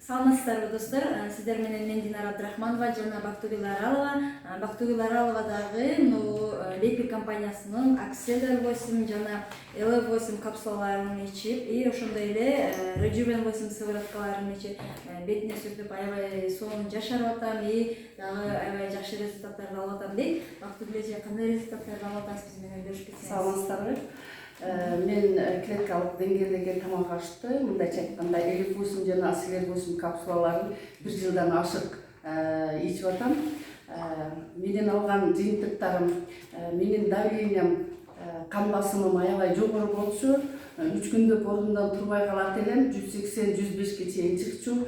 Саламатсыздарбы достор, сиздер менен мен Динара Абдрахманова жана Бактыгүл Аралова. Бактыгүл Аралова дагы Лепи компаниясынын Акселер 8 жана LF8 капсулаларын ичип, и ошондой эле Rejuven 8 сывороткаларын ичип, бетине сүртүп аябай сонун жашарып атам, и дагы аябай жакшы результаттарды алып атам дейт. Бактыгүл эже, кандай результаттарды алып атасыз, биз менен бөлүшүп кетсеңиз? Саламатсыздарбы. Мен клеткалык деңгээлдеги тамак ашты. Мындайча айтканда LF8 жана Акселер 8 капсулаларын 1 жылдан ашык ичип атам. Менен алган жыйынтыктарым, менин давлениям, кан басымым аябай жогору болчу. 3 күндөп ордундан турбай калат элем, 180-105ке чейин чыкчу.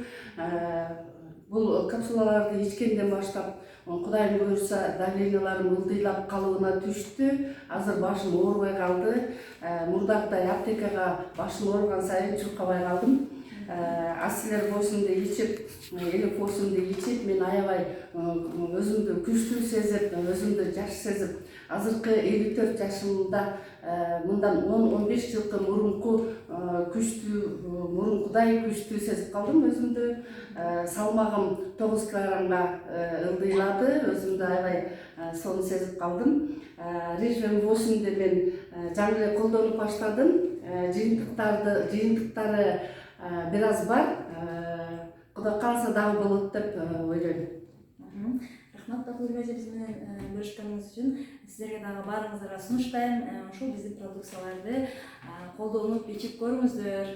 Бул капсулаларды ичкенден баштап Кудайым буюрса давленияларым ылдыйлап калыбына түштү. Азыр башым оорубай калды. Мурдагыдай аптекага башым ооруган сайын чуркабай калдым. Акселер 8-ди ичип, LF8-ди ичип, мен аябай өзүмдү күчтүү сезип, өзүмдү жакшы сезип, азыркы 54 жашымда мындан 10-15 жылкы мурункудай күчтүү сезип калдым өзүмдү. Салмагым 9 килограммга ылдыйлады, өзүмдү аябай сонун сезип калдым. Rejuven 8-ди мен жаңы эле колдонуп баштадым. Жыйынтыктары бир аз бар. Кудай кааласа дагы болот деп ойлойм. Рахмат Бактыгүл эже, биз менен бөлүшкөнүңүз үчүн. Сиздерге дагы баарыңыздарга сунуштайм. Ушул биздин продукцияларды колдонуп ичип көрүңүздөр.